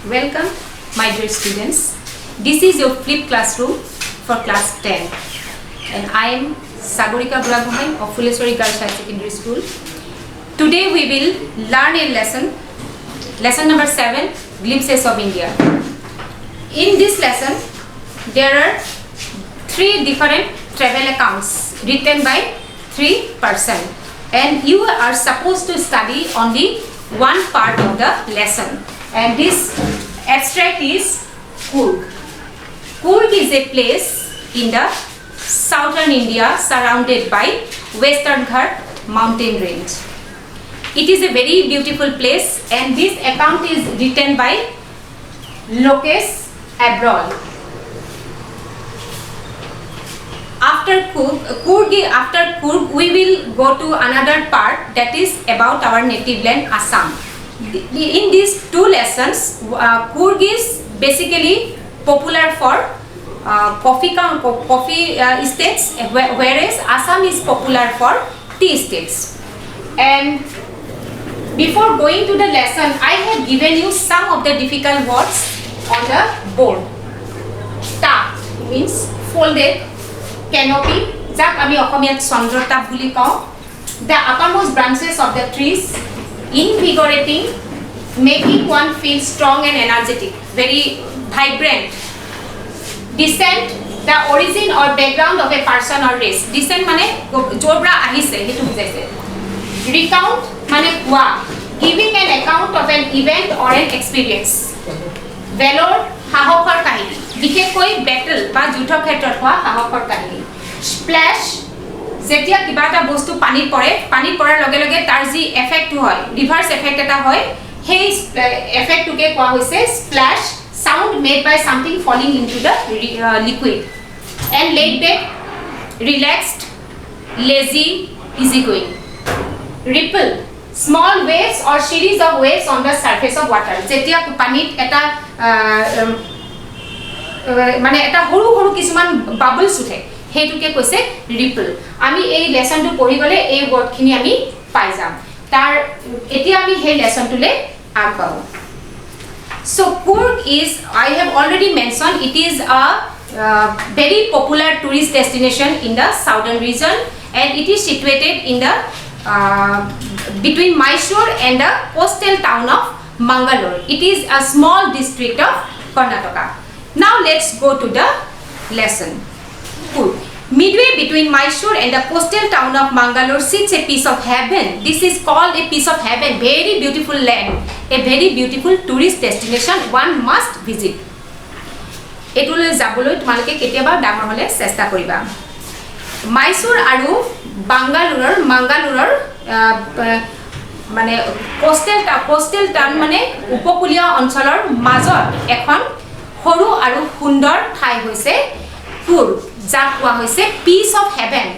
Welcome, my dear students. This is your flipped classroom for class 10, and I am Sagorika Buragohain of Fuleswari Girls High Secondary School. Today we will learn a lesson number 7, Glimpses of India. In this lesson, there are 3 different travel accounts written by 3 persons, and you are supposed to study only one part of the lesson. And this abstract is Coorg. Coorg is a place in the southern India surrounded by Western Ghat mountain range. It is a very beautiful place, and this account is written by Lokesh Abrol. After Coorg, we will go to another part that is about our native land, Assam. In these 2 lessons, Coorg is basically popular for coffee estates, whereas Assam is popular for tea estates. And before going to the lesson, I have given you some of the difficult words on the board. Ta means folded canopy, jak ami Okhomiyat Chandratap buli kau. The uppermost branches of the trees, invigorating, making one feel strong and energetic, very vibrant. Descent, the origin or background of a person or race. Descent mane jobra ahise, hetu bujaise. Recount mane kwa, giving an account of an event or an experience. Valor, hahokor kahini, bikhekoi battle ba judhor khetrot hoa hahokor kahini. Splash, যেতিয়া কিবা এটা বস্তু পানীত পৰাৰ লগে লগে তাৰ যি এফেক্ট হয়, ৰিভাৰ্স এফেক্ট এটা হয়, সেই এফেক্টটোকে কোৱা হৈছে splash, sound made by something falling into the liquid. And laid back, relaxed, lazy, easy going. Ripple, small waves or series of waves on the surface of water. যেতিয়া পানীত এটা মানে এটা সৰু সৰু কিছুমান বাবলছ উঠে, হেতুকে কৈছে ৰিপল. আমি এই লেসনটো পঢ়ি গলে এই ওয়াৰ্ডখিনি আমি পাই যাম. তাৰ এতিয়া আমি এই লেসনটোলে আগবাও. So Coorg is, I have already mentioned, it is a very popular tourist destination in the southern region, and it is situated in the between Mysore and the coastal town of Mangalore. It is a small district of Karnataka. Now let's go to the lesson. Coorg. Midway between Mysore and the coastal town of Mangalore sits a piece of heaven. This is called a piece of heaven. Very beautiful land, a very beautiful tourist destination one must visit. Etule jaboloi tumaleke ketiaba damor hole chesta koriba. Mysore aru Mangalore মানে coastal town মানে উপকূলীয় অঞ্চলৰ মাজত এখন সৰু আৰু সুন্দৰ ঠাই হৈছে Coorg, যাক কোৱা হৈছে পিস অফ হেভেন,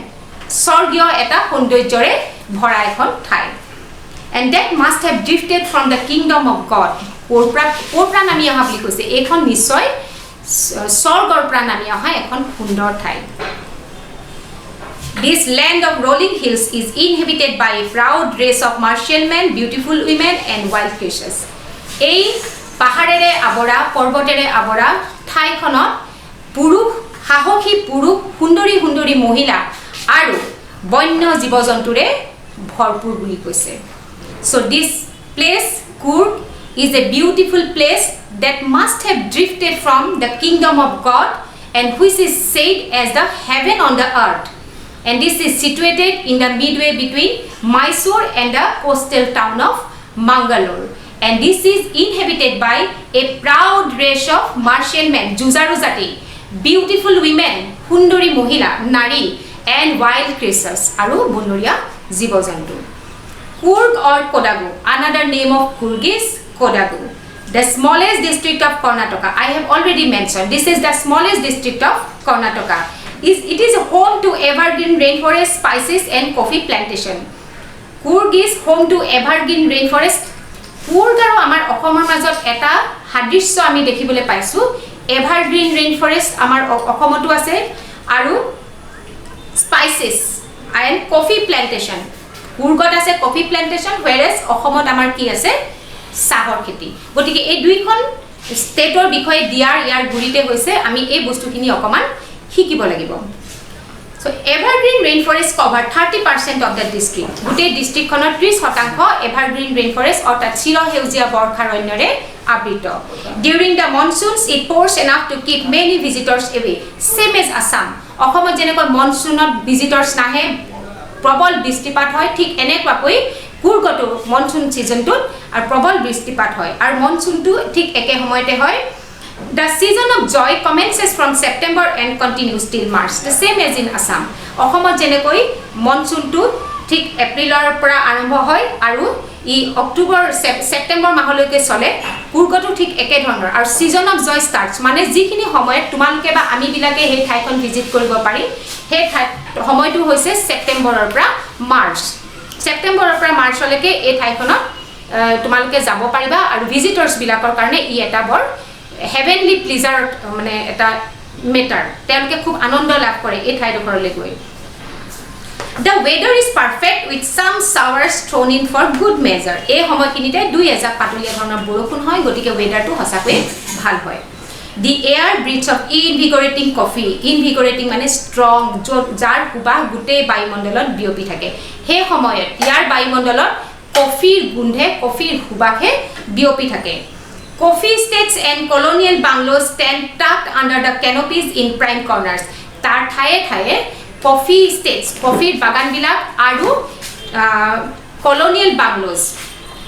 স্বৰ্গীয় এটা সৌন্দৰ্যৰে ভৰা এখন ঠাই. And that must have drifted from the kingdom of God. পৰা নামি অহা বুলি কৈছে, এইখন নিশ্চয় স্বৰ্গৰ পৰা নামি অহা এখন সুন্দৰ ঠাই. This land of rolling hills is inhabited by a proud race of martial men, beautiful women and wild creatures. এই পাহাৰেৰে আৱৰা, পৰ্বতেৰে আৱৰা ঠাইখনত পুৰুষ, সাহসী পুৰুষ, সুন্দৰী সুন্দৰী মহিলা আৰু বন্য জীৱ-জন্তুৰে ভৰপুৰ বুলি কৈছে. So this place Coorg is a beautiful place that must have drifted from the kingdom of God, and which is said as the heaven on the earth. And this is situated in the midway between Mysore and the coastal town of Mangalore. And this is inhabited by a proud race of martial men, Jujaru Jati, beautiful women, Hundori Mohila, Nari, and wild creatures, aru Bonoria Jibojantu. Coorg or Kodagu, another name of Coorg is Kodagu, the smallest district of Karnataka. I have already mentioned, this is the smallest district of Karnataka. It is home to evergreen rainforest, spices and coffee plantation. Coorg is home to evergreen rainforest. Coorg aru amar Okhomor majot eta hadrisya ami dekhibole paisu. Evergreen rainforest amar Okhomoto ase aru spices and coffee plantation. Coorgot ase coffee plantation, whereas Okhomot amar ki ase চাহৰ খেতি. গতিকে এই দুইখন ষ্টেটৰ বিষয়ে দিয়াৰ ইয়াৰ গুৰিতে হৈছে আমি এই বস্তুখিনি অকমান শিকিব লাগিব So evergreen rainforest cover 30% of the district. গোটেই ডিস্ট্ৰিক্টখনৰ 30% evergreen rainforest অৰ্থাৎ চিৰসেউজীয়া বৰ্ষাৰণ্যৰে আবৃত During the monsoons it pours enough to keep many visitors away. Same as Assam. অসমত যেনেকৈ মনসুনত ভিজিটৰ্ছ নাহে প্ৰবল বৃষ্টিপাত হয় ঠিক এনেকুৱাকৈ কুৰ্গটো মনসুন সিজনটোত আৰু প্ৰবল বৃষ্টিপাত হয় আৰু মনসুনটো ঠিক একে সময়তে হয় The season of joy commences from September and continues till March. The same as in Assam. অসমত যেনেকৈ মনসুনটো ঠিক এপ্ৰিলৰ পৰা আৰম্ভ হয় আৰু ই অক্টোবৰ সেপ্টেম্বৰ মাহলৈকে চলে কুৰ্গটো ঠিক একে ধৰণৰ আৰু সিজন অফ জয় ষ্টাৰ্টছ মানে যিখিনি সময়ত তোমালোকে বা আমি বিলাকে সেই ঠাইখন ভিজিট কৰিব পাৰি সেই সময়টো হৈছে সেপ্টেম্বৰৰ পৰা মাৰ্চ সেপ্টেম্বৰৰ পৰা মাৰ্চলৈকে এই ঠাইখনত তোমালোকে যাব পাৰিবা আৰু ভিজিটৰ্ছ বিলাকৰ কাৰণে ই এটা বৰ heavenly pleasure মানে এটা মেটাৰ তেওঁলোকে খুব আনন্দ লাভ কৰে এই ঠাইডোখৰলৈ গৈ The weather is perfect with some showers thrown in for good measure এই সময়খিনিতে দুই এজাক পাতলীয়া ধৰণৰ বৰষুণ হয় গতিকে ওয়েদাৰটো হসাকৈ ভাল হয় The air breathes of invigorating coffee invigorating মানে strong যাৰ সুবাস গোটেই বায়ুমণ্ডলত বিয়পি থাকে সেই সময়ত ইয়াৰ বায়ুমণ্ডলত কফিৰ গোন্ধে কফিৰ সুবাসে বিয়পি থাকে Coffee estates and colonial bungalows stand tucked under the canopies in prime corners. Tar thaye thaye coffee estates, coffee bagan bilak aru colonial bungalows.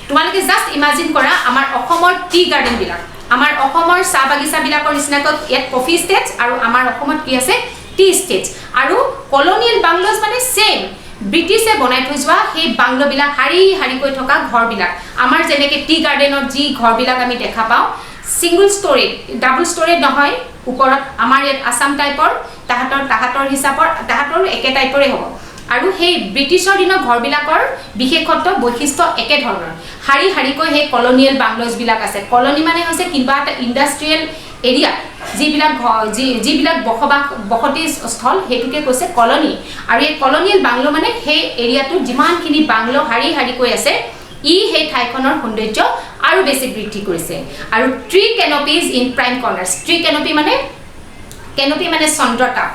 Tumaleke just imagine kora amar Okhomor tea garden bilak. Amar Okhomor sa bagisa bilakor nisnakot yet coffee estates aru amar Okhomor ki ase tea estates. Aru colonial bungalows mane same. ব্ৰিটিছে বনাই থৈ যোৱা সেই bungalow বিলাক হাৰি হাৰি কৈ থকা ঘৰ বিলাক আমাৰ যেনেকে টি গাৰ্ডেনৰ যি ঘৰ বিলাক আমি দেখা পাওঁ সিঙ্গল ষ্টৰি ডাবল ষ্টৰি নহয় ওপৰত আমাৰ ইয়াত আসাম টাইপৰ তাহাতৰ হিচাপৰ তাহাতৰ একে টাইপৰে হ'ব আৰু সেই ব্ৰিটিছৰ দিনৰ ঘৰ বিলাকৰ বিশেষত্ব বৈশিষ্ট্য একে ধৰণৰ হাৰি হাৰি কৈ সেই কলোনিয়েল বাংলোজ বিলাক আছে কলোনি মানে হৈছে কিবা এটা ইন্ডাষ্ট্ৰিয়েল এৰিয়া যিবিলাক বসতি স্থল হেতুকে কৈছে কলোনি আৰু এই কলোনিয়েল বাংলো মানে সেই এৰিয়াটো যিমানখিনি বাংলো হাৰি হাৰি কৈ আছে ই সেই ঠাইখনৰ সৌন্দৰ্য আৰু বেছি বৃদ্ধি কৰিছে আৰু tree canopies in prime corners tree canopy মানে চন্দ্ৰতাপ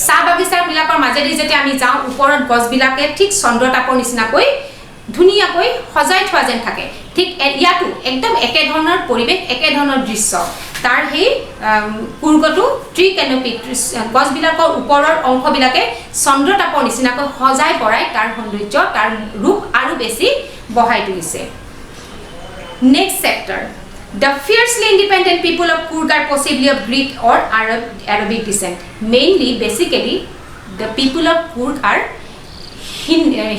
চাহ বাগিচা বিলাকৰ মাজেদি যেতিয়া আমি যাওঁ ওপৰত গছ বিলাকে ঠিক চন্দ্ৰতাপৰ নিচিনাকৈ ধুনিয়াকৈ সজাই থোৱা যেন থাকে ঠিক ইয়াতো একদম একে ধৰণৰ পৰিবেশ একে ধৰণৰ দৃশ্য তাৰ হে কুৰ্গটো ট্ৰী কেনপি গছ বিলাকৰ ওপৰৰ অংশ বিলাকে চন্দ্ৰতাপৰ নিচিনাকৈ সজাই পৰাই তাৰ সৌন্দৰ্য তাৰ ৰূপ আৰু বেছি বঢ়াই তুলিছে next chapter The fiercely independent people of Coorg are possibly of Greek or Arabic descent. Mainly, basically, the people of Coorg are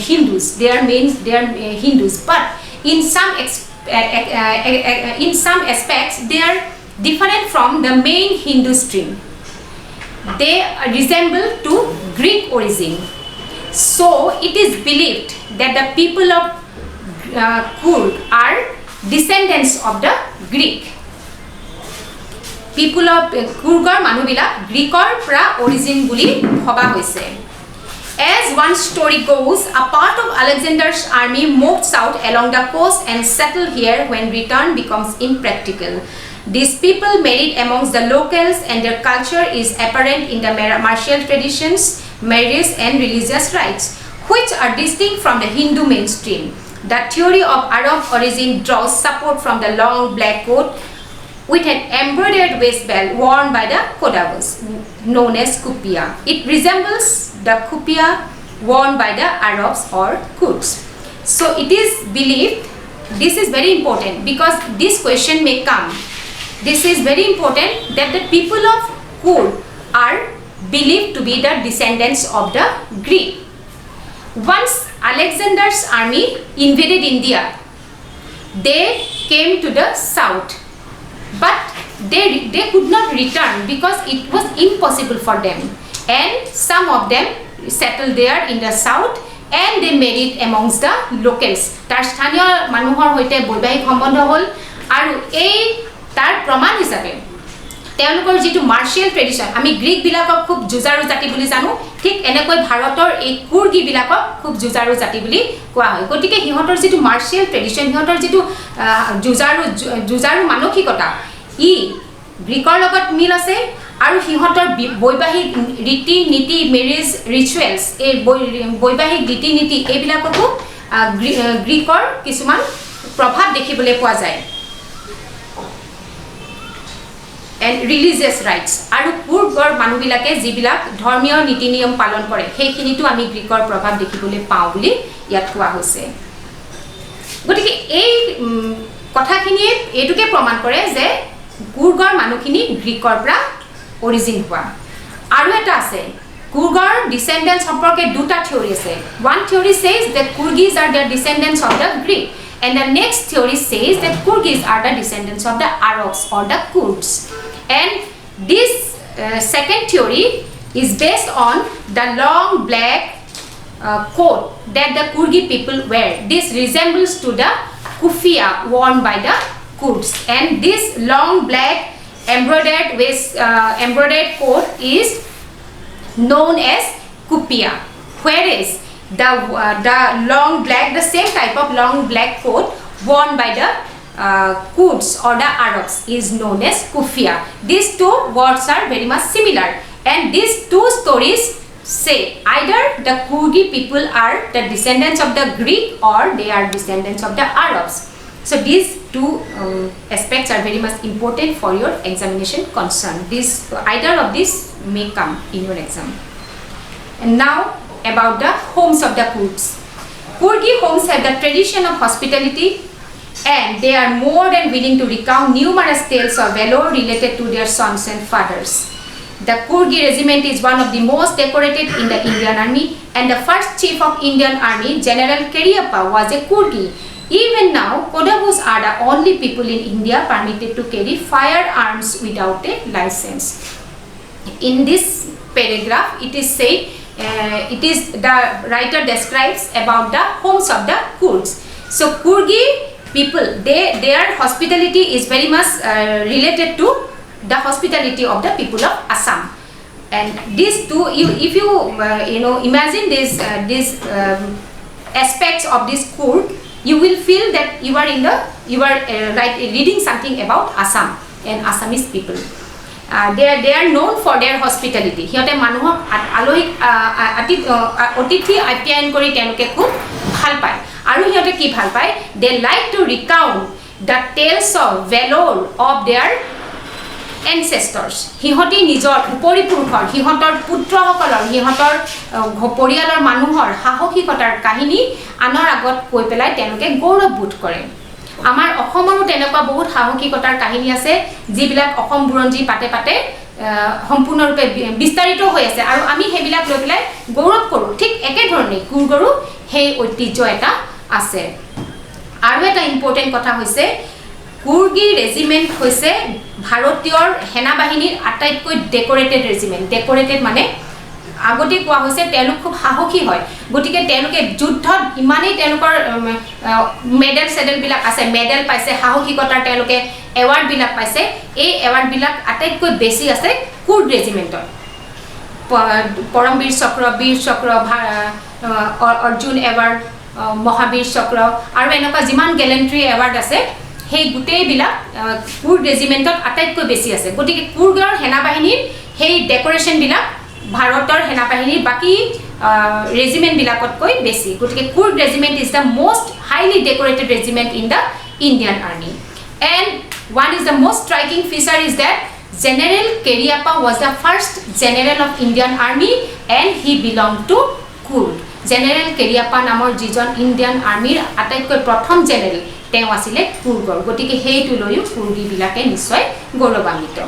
Hindus. They are Hindus, but in some aspects, they are different from the main Hindu stream. They resemble to Greek origin. So, it is believed that the people of Coorg are descendants of the Greek. People of Coorgor manubila Greekor pra origin buli bhaba hoise. As one story goes, a part of Alexander's army moved south along the coast and settled here when return becomes impractical. These people married amongst the locals and their culture is apparent in the martial traditions, marriage and religious rites, which are distinct from the Hindu mainstream. The theory of Arab origin draws support from the long black coat with an embroidered waistbelt worn by the Kodavas, known as kupia. It resembles the kupia worn by the Arabs or Kurds. So it is believed, this is very important because this question may come. This is very important that the people of Coorg are believed to be the descendants of the Greek. Once Alexander's army invaded India, they came to the south, but they could not return because it was impossible for them, and some of them settled there in the south and they married amongst the locals. Tar sthaniya manuhor hoite boibahik সম্বন্ধ হল আৰু এই তাৰ প্ৰমাণ হিচাপে তেওঁলোকৰ যেটো মাৰ্শিয়াল tradition আমি Greek বিলাকক খুব জুজাৰু জাতি বুলি জানো ঠিক এনেকৈ ভাৰতৰ এই কুৰ্গী বিলাকক খুব জুজাৰু জাতি বুলি কোৱা হয় গতিকে হিহঁতৰ যেটো মাৰ্শিয়াল ট্ৰেডিশন হিহঁতৰ যেটো জুজাৰু মানসিকতা ই গ্ৰীকৰ লগত মিল আছে আৰু সিহঁতৰ বৈবাহিক ৰীতি নীতি মেৰেজ ৰিচুৱেলছ এই বৈবাহিক ৰীতি নীতি এইবিলাকতো গ্ৰীকৰ কিছুমান প্ৰভাৱ দেখিবলৈ পোৱা যায় and religious rights আৰু পূৰ্বৰ মানুহবিলাকে যিবিলাক ধৰ্মীয় নীতি নিয়ম পালন কৰে সেইখিনিতো আমি গ্ৰীকৰ প্ৰভাৱ দেখিবলৈ পাওঁ বুলি ইয়াত কোৱা হৈছে গতিকে এই কথাখিনিয়ে এইটোকে প্ৰমাণ কৰে যে কুৰ্গৰ মানুহখিনি গ্ৰীকৰ পৰা অৰিজিন হোৱা আৰু এটা আছে কুৰ্গৰ ডিসেন্ডেন্টস সম্পৰ্কে দুটা থিওৰি আছে one theory says that Kurgis are the descendants of the Greek and the next theory says that Kurgis are the descendants of the Arabs or the Kurds and this second theory is based on the long black coat that the Kurgi people wear this resembles to the kufiya worn by the Kurds and this long black embroidered coat is known as kufiya whereas the long black the same type of long black coat worn by the Kurds or the Arabs is known as kufiya these two words are very much similar and these two stories say either the Kurgi people are the descendants of the Greek or they are descendants of the Arabs so these two aspects are very much important for your examination concern this either of these may come in your exam and now about the homes of the Kurds Kurgi homes have the tradition of hospitality and they are more than willing to recount numerous tales of valor related to their sons and fathers the Kurgi regiment is one of the most decorated in the Indian army and the first chief of Indian army General Cariappa was a Kurgi even now Kodavus are the only people in India permitted to carry firearms without a license in this paragraph it is said it is the writer describes about the homes of the Kurds so Kurgi people their hospitality is very much related to the hospitality of the people of Assam and these two if you imagine these aspects of this Kurd you will feel that you are reading something about Assam and Assamese people they are known for their hospitality hiyote manuhok alohik atithi apyayan kori tenuke khub bhal paয় aru hiyote ki bhal paয় they like to recount the tales of valor of their ancestors hihoti nijor uporipurukhor hihotor putrohokolor hihotor porialor manuhor hahokhikotar kahini anor agot koi pelai tenuke gauraboth kore আমাৰ অসমৰো তেনেকুৱা বহুত সাহসিকতাৰ কাহিনী আছে যিবিলাক অসম বুৰঞ্জী পাতে পাতে সম্পূৰ্ণৰূপে বিস্তাৰিত হৈ আছে আৰু আমি হেবিলাক লৈ পেলাই গৌৰৱ কৰো ঠিক একে ধৰণে কুৰ্গৰো সেই ঐতিহ্য এটা আছে আৰু এটা ইম্পৰ্টেন্ট কথা হৈছে কুৰ্গি ৰেজিমেন্ট হৈছে ভাৰতীয় সেনা বাহিনীৰ আটাইতকৈ ডেকোৰেটেড ৰেজিমেন্ট ডেকোৰেটেড মানে আগতে কোৱা হৈছে তেওঁলোক খুব সাহসী হয় গতিকে তেওঁলোকে যুদ্ধত ইমানেই তেওঁলোকৰ মেডেল সেডেল বিলাক আছে মেডেল পাইছে সাহসিকতাৰ তেওঁলোকে এৱাৰ্ড বিলাক পাইছে এই এৱাৰ্ড বিলাক আটাইতকৈ বেছি আছে কুৰ্ড ৰেজিমেন্টৰ পৰমবীৰ চক্ৰ বীৰ চক্ৰ অৰ্জুন এৱাৰ্ড মহাবীৰ চক্ৰ আৰু এনেকুৱা যিমান গেলেন্ট্ৰি এৱাৰ্ড আছে সেই গুটেই বিলাক কুৰ্ড ৰেজিমেন্টত আটাইতকৈ বেছি আছে গতিকে কুৰ্গৰ সেনা বাহিনীৰ সেই ডেকোৰেশন বিলাক ভাৰতৰ সেনা বাহিনীৰ বাকি ৰেজিমেন্ট বিলাকতকৈ বেছি গতিকে Kurd regiment is the most highly decorated regiment in the Indian army and one is the most striking feature is that General Cariappa was the first general of Indian army and he belonged to Kurd General Cariappa নামৰ যিজন Indian আৰ্মিৰ আটাইতকৈ প্ৰথম general তেওঁ আছিল কুৰ্গৰ গতিকে হেইটো লৈও কুৰ্গী বিলাকে নিশ্চয় গৌৰৱান্বিত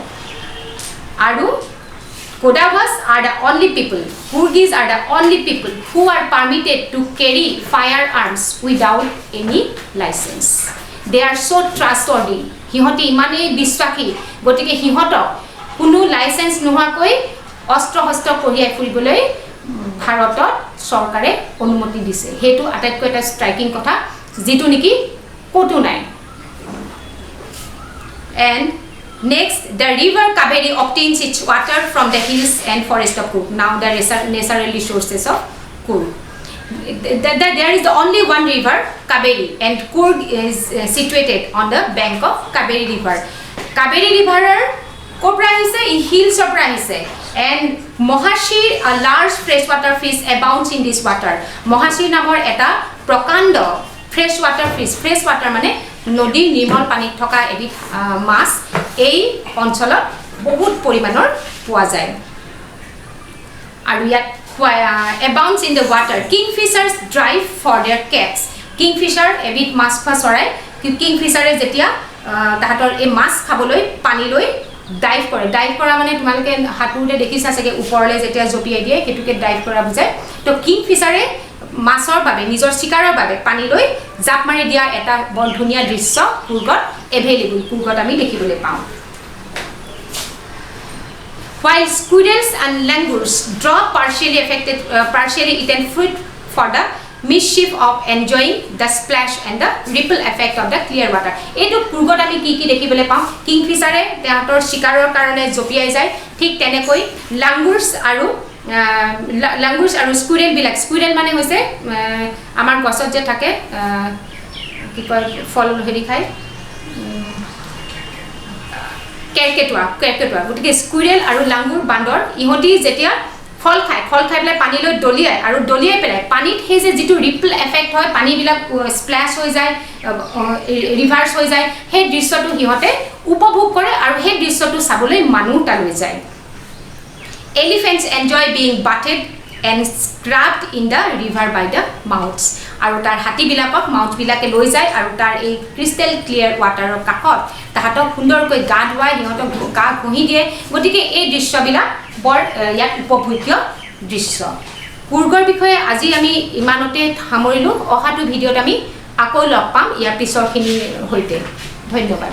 আৰু Kodavas are the only people, Kurgis are the only people who are permitted to carry firearms without any license. They are so trustworthy. Hihoti imane biswaki, gotike hihotok kuno license nohakoi ostro hostro kohiyai furiboloi Bharatot sorkare onumoti dise. Hetu ataitko eta striking kotha jitu niki kotu nai. And next, the river Kaveri obtains its water from the hills and forest of Kurg. Now the natural resources of Kurg. There is only one river, Kaveri, and Kurg is situated on the bank of Kaveri river. Kaveri River Cobra is a hills of Rice and Mohashi, a large freshwater fish abounds in this water. Mohashi namor eta prokando freshwater fish. Freshwater mane nodi nimol pani thoka ebit mas ei oncholot বহুত পৰিমাণৰ পোৱা যায় আৰু ইয়াত abounds in the water. Kingfishers drive for their caps. Kingfisher এবিধ মাছ খোৱা চৰাই কিংফিচাৰে যেতিয়া তাহাঁতৰ এই মাছ খাবলৈ পানীলৈ ডাইভ কৰে ডাইভ কৰা মানে তোমালোকে হাতুৰে দেখিছা চাগে ওপৰলে যেতিয়া জপিয়াই দিয়ে হেতুকে ডাইভ কৰা বুজায় তো কিংফিচাৰে মাছৰ বাবে নিজৰ শিকাৰৰ বাবে পানীলৈ জাপ মাৰি দিয়া এটা বৰ ধুনীয়া দৃশ্য কুৰ্গত এভেইলেবল কুৰ্গত আমি দেখিবলৈ পাওঁ While squirrels and langurs draw partially eaten fruit for the mischief of enjoying the splash and the ripple effect of the clear water. Etu kurgot ami ki dekhibole pam kingfisher tehator shikaror karone jopiai jay thik tenekoi langurs aru squirrel mane hoise amar gosot je thake ki koy fol heri khai কেৰকেটুৱা গতিকে স্কুইৰেল আৰু langur বান্দৰ ইহতি যেতিয়া ফল খাই পেলাই পানীলৈ দলিয়াই পেলাই পানীত সেই যে যিটো ৰিপল এফেক্ট হয় পানীবিলাক স্প্ল্যাশ হৈ যায় ৰিভাৰ্স হৈ যায় সেই দৃশ্যটো হিহতে উপভোগ কৰে আৰু সেই দৃশ্যটো চাবলৈ মানুহ তালৈ যায় Elephants enjoy being bathed and scrubbed in the river by the mouths. আৰু তাৰ হাতী বিলাকক মাউথ বিলাকে লৈ যায় আৰু তাৰ এই ক্ৰিষ্টেল ক্লিয়াৰ ৱাটাৰৰ কাষত তাহাঁতক সুন্দৰকৈ গা ধুৱাই সিহঁতক গা ঘঁহি দিয়ে গতিকে এই দৃশ্যবিলাক বৰ ইয়াত উপভোগ্য দৃশ্য কুৰ্গৰ বিষয়ে আজি আমি ইমানতে সামৰিলো অহাটো ভিডিঅ'ত আমি আকৌ লগ পাম ইয়াৰ পিছৰখিনিৰ সৈতে ধন্যবাদ